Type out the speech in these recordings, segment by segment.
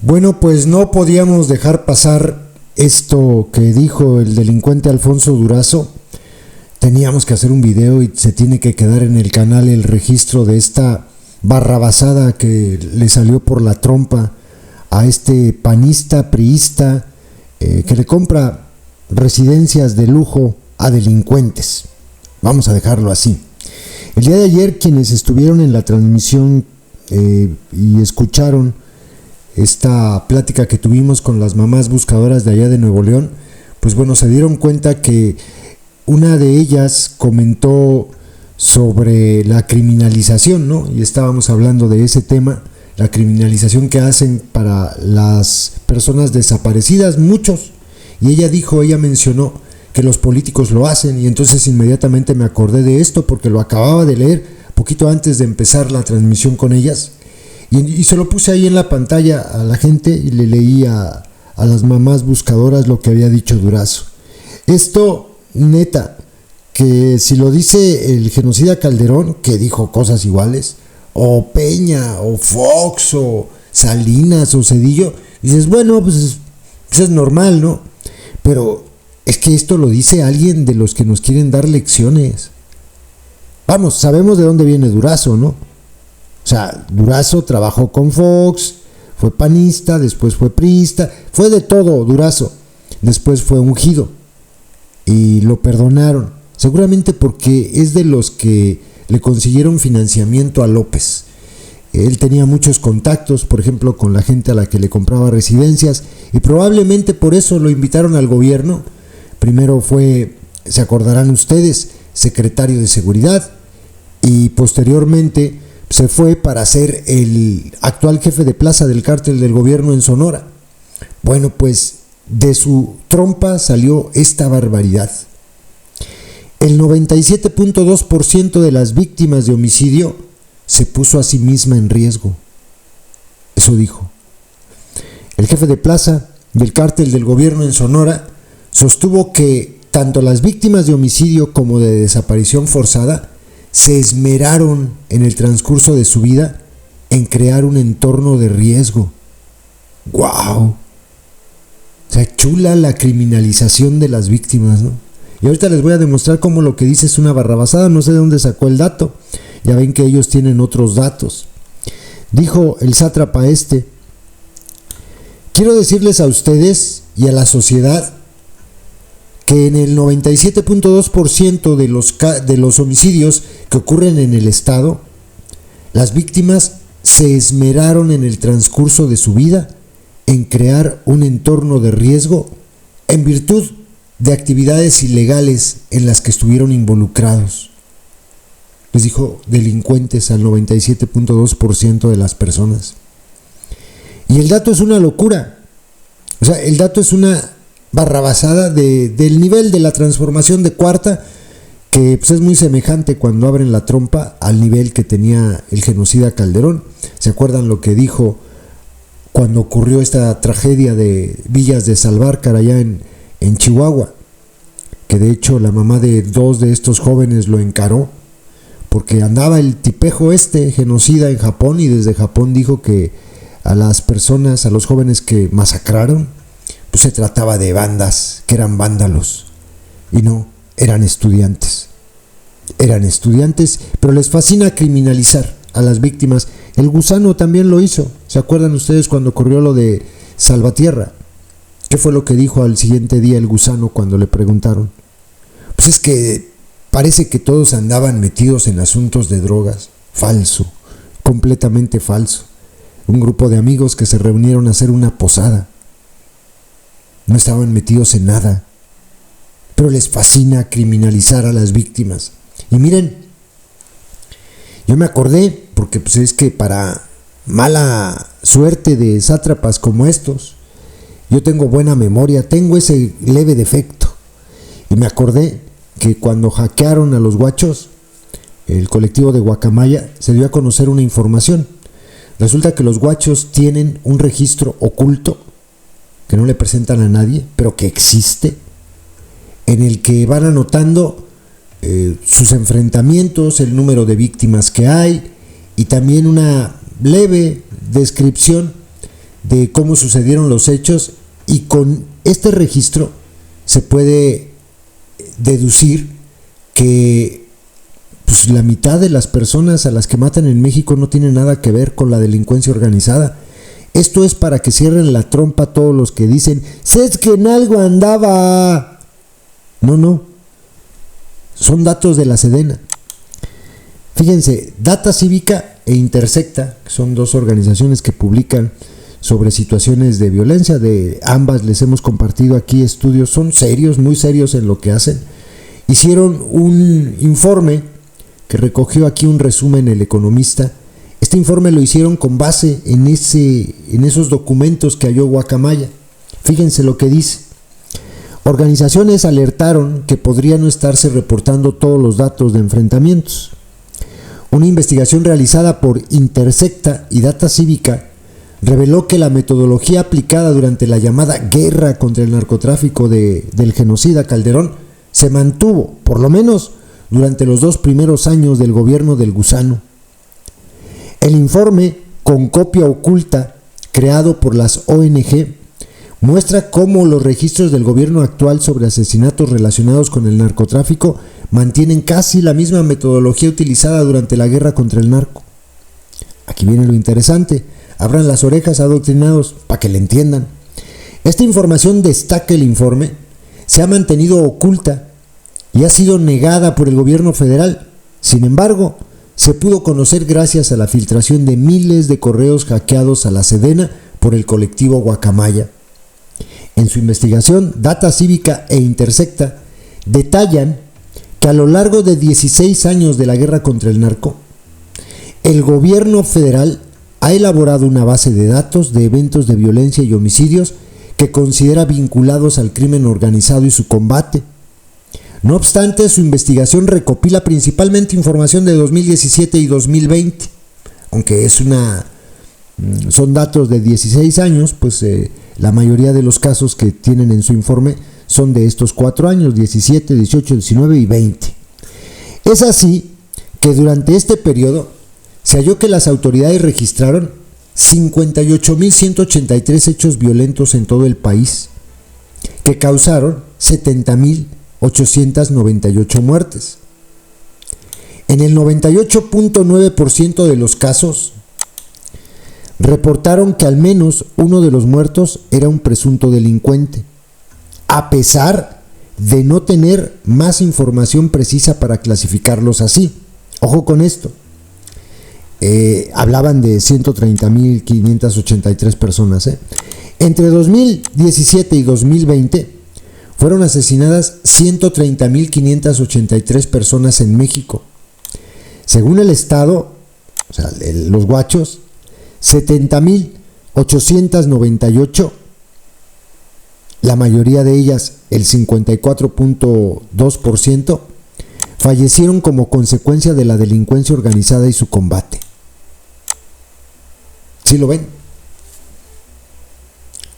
Bueno, pues no podíamos dejar pasar esto que dijo el delincuente Alfonso Durazo. Teníamos que hacer un video y se tiene que quedar en el canal el registro de esta barrabasada que le salió por la trompa a este panista, priista, que le compra residencias de lujo a delincuentes. Vamos a dejarlo así. El día de ayer, quienes estuvieron en la transmisión y escucharon esta plática que tuvimos con las mamás buscadoras de allá de Nuevo León, pues bueno, se dieron cuenta que una de ellas comentó sobre la criminalización, ¿no? Y estábamos hablando de ese tema, la criminalización que hacen para las personas desaparecidas, muchos. Y ella mencionó que los políticos lo hacen, y entonces inmediatamente me acordé de esto porque lo acababa de leer poquito antes de empezar la transmisión con ellas. Y se lo puse ahí en la pantalla a la gente y le leí a las mamás buscadoras lo que había dicho Durazo. Esto, neta, que si lo dice el genocida Calderón, que dijo cosas iguales, o Peña, o Fox, o Salinas, o Zedillo, dices, bueno, pues es normal, ¿no? Pero es que esto lo dice alguien de los que nos quieren dar lecciones. Vamos, sabemos de dónde viene Durazo, ¿no? O sea, Durazo trabajó con Fox, fue panista, después fue priista, fue de todo Durazo. Después fue ungido y lo perdonaron, seguramente porque es de los que le consiguieron financiamiento a López. Él tenía muchos contactos, por ejemplo, con la gente a la que le compraba residencias, y probablemente por eso lo invitaron al gobierno. Primero fue, se acordarán ustedes, secretario de Seguridad, y posteriormente se fue para ser el actual jefe de plaza del cártel del gobierno en Sonora. Bueno, pues de su trompa salió esta barbaridad. El 97.2% de las víctimas de homicidio se puso a sí misma en riesgo. Eso dijo. El jefe de plaza del cártel del gobierno en Sonora sostuvo que tanto las víctimas de homicidio como de desaparición forzada se esmeraron en el transcurso de su vida en crear un entorno de riesgo. ¡Guau! O sea, chula la criminalización de las víctimas, ¿no? Y ahorita les voy a demostrar cómo lo que dice es una barrabasada. No sé de dónde sacó el dato. Ya ven que ellos tienen otros datos. Dijo el sátrapa este: quiero decirles a ustedes y a la sociedad que en el 97.2% de los homicidios que ocurren en el estado, las víctimas se esmeraron en el transcurso de su vida en crear un entorno de riesgo en virtud de actividades ilegales en las que estuvieron involucrados. Les dijo delincuentes al 97.2% de las personas. Y el dato es una locura. O sea, el dato es una barrabasada del nivel de la transformación de Cuarta, que pues es muy semejante cuando abren la trompa al nivel que tenía el genocida Calderón. ¿Se acuerdan lo que dijo cuando ocurrió esta tragedia de Villas de Salvarcar allá en Chihuahua? Que de hecho la mamá de dos de estos jóvenes lo encaró porque andaba el tipejo genocida en Japón, y desde Japón dijo que a las personas, a los jóvenes que masacraron, pues se trataba de bandas, que eran vándalos, y no, eran estudiantes, pero les fascina criminalizar a las víctimas. El Gusano también lo hizo. ¿Se acuerdan ustedes cuando ocurrió lo de Salvatierra? ¿Qué fue lo que dijo al siguiente día el Gusano cuando le preguntaron? Pues es que parece que todos andaban metidos en asuntos de drogas. Falso, completamente falso. Un grupo de amigos que se reunieron a hacer una posada. No estaban metidos en nada, pero les fascina criminalizar a las víctimas. Y miren, yo me acordé, porque pues es que para mala suerte de sátrapas como estos, yo tengo buena memoria, tengo ese leve defecto. Y me acordé que cuando hackearon a los guachos, el colectivo de Guacamaya, se dio a conocer una información. Resulta que los guachos tienen un registro oculto que no le presentan a nadie, pero que existe, en el que van anotando sus enfrentamientos, el número de víctimas que hay, y también una leve descripción de cómo sucedieron los hechos, y con este registro se puede deducir que pues, la mitad de las personas a las que matan en México no tienen nada que ver con la delincuencia organizada. Esto es para que cierren la trompa a todos los que dicen, "Si es que en algo andaba". No, son datos de la Sedena. Fíjense, Data Cívica e Intersecta, que son dos organizaciones que publican sobre situaciones de violencia, de ambas les hemos compartido aquí estudios, son serios, muy serios en lo que hacen. Hicieron un informe que recogió aquí un resumen El Economista. Este informe lo hicieron con base en esos documentos que halló Guacamaya. Fíjense lo que dice. Organizaciones alertaron que podría no estarse reportando todos los datos de enfrentamientos. Una investigación realizada por Intersecta y Data Cívica reveló que la metodología aplicada durante la llamada guerra contra el narcotráfico del genocida Calderón se mantuvo, por lo menos, durante los 2 primeros años del gobierno del Gusano. El informe, con copia oculta, creado por las ONG, muestra cómo los registros del gobierno actual sobre asesinatos relacionados con el narcotráfico mantienen casi la misma metodología utilizada durante la guerra contra el narco. Aquí viene lo interesante. Abran las orejas, adoctrinados, para que le entiendan. Esta información, destaca el informe, se ha mantenido oculta y ha sido negada por el gobierno federal. Sin embargo, se pudo conocer gracias a la filtración de miles de correos hackeados a la Sedena por el colectivo Guacamaya. En su investigación, Data Cívica e Intersecta detallan que a lo largo de 16 años de la guerra contra el narco, el gobierno federal ha elaborado una base de datos de eventos de violencia y homicidios que considera vinculados al crimen organizado y su combate. No obstante, su investigación recopila principalmente información de 2017 y 2020, aunque son datos de 16 años, pues la mayoría de los casos que tienen en su informe son de estos 4 años, 17, 18, 19 y 20. Es así que durante este periodo se halló que las autoridades registraron 58.183 hechos violentos en todo el país, que causaron 70.898 muertes. En el 98.9% de los casos, reportaron que al menos uno de los muertos era un presunto delincuente, a pesar de no tener más información precisa para clasificarlos así. Ojo con esto. Hablaban de 130.583 personas. Entre 2017 y 2020 fueron asesinadas 130.583 personas en México. Según el Estado, o sea, los guachos, 70.898, la mayoría de ellas, el 54.2%, fallecieron como consecuencia de la delincuencia organizada y su combate. ¿Sí lo ven?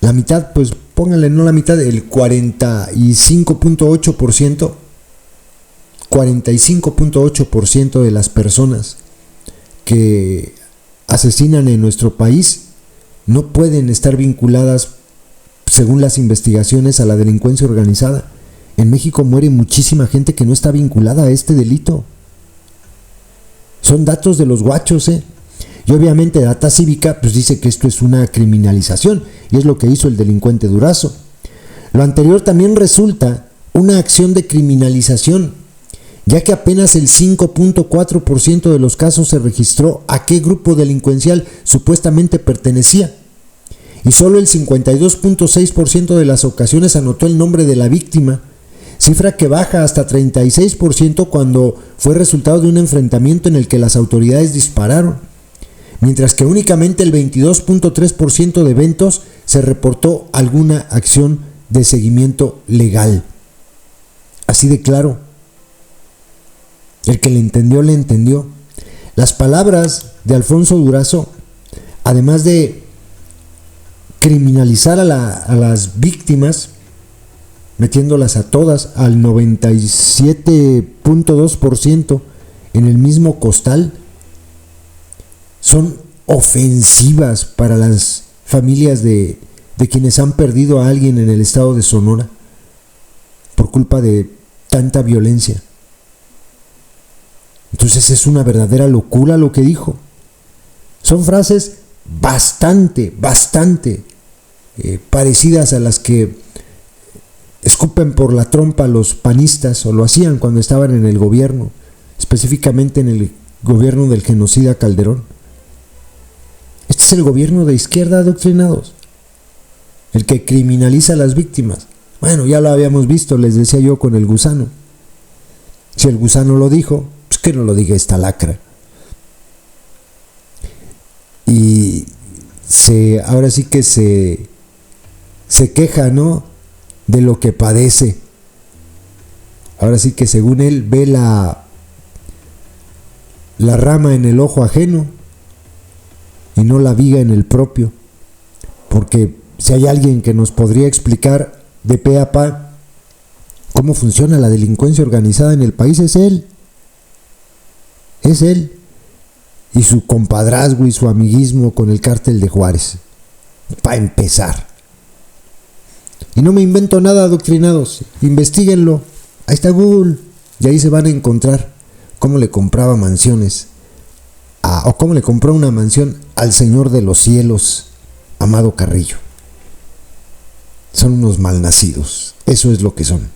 La mitad, pues pónganle no la mitad, el 45.8% de las personas que asesinan en nuestro país no pueden estar vinculadas, según las investigaciones, a la delincuencia organizada. En México muere muchísima gente que no está vinculada a este delito. Son datos de los guachos, Y obviamente Data Cívica pues dice que esto es una criminalización, y es lo que hizo el delincuente Durazo. Lo anterior también resulta una acción de criminalización, ya que apenas el 5.4% de los casos se registró a qué grupo delincuencial supuestamente pertenecía, y solo el 52.6% de las ocasiones anotó el nombre de la víctima, cifra que baja hasta 36% cuando fue resultado de un enfrentamiento en el que las autoridades dispararon, mientras que únicamente el 22.3% de eventos se reportó alguna acción de seguimiento legal. Así de claro. El que le entendió, le entendió. Las palabras de Alfonso Durazo, además de criminalizar a las víctimas, metiéndolas a todas al 97.2% en el mismo costal, son ofensivas para las familias de quienes han perdido a alguien en el estado de Sonora por culpa de tanta violencia. Entonces es una verdadera locura lo que dijo. Son frases bastante parecidas a las que escupen por la trompa los panistas, o lo hacían cuando estaban en el gobierno, específicamente en el gobierno del genocida Calderón. Este es el gobierno de izquierda, adoctrinados, el que criminaliza a las víctimas. Bueno, ya lo habíamos visto, les decía yo, con el gusano. Si el gusano lo dijo, pues que no lo diga esta lacra. Y ahora sí que se queja, ¿no?, de lo que padece. Ahora sí que según él ve la rama en el ojo ajeno y no la viga en el propio. Porque si hay alguien que nos podría explicar de pe a pa cómo funciona la delincuencia organizada en el país, es él. Es él. Y su compadrazgo y su amiguismo con el cártel de Juárez, para empezar. Y no me invento nada, adoctrinados. Investíguenlo. Ahí está Google. Y ahí se van a encontrar cómo le compraba mansiones o cómo le compró una mansión al Señor de los Cielos, Amado Carrillo. Son unos malnacidos. Eso es lo que son.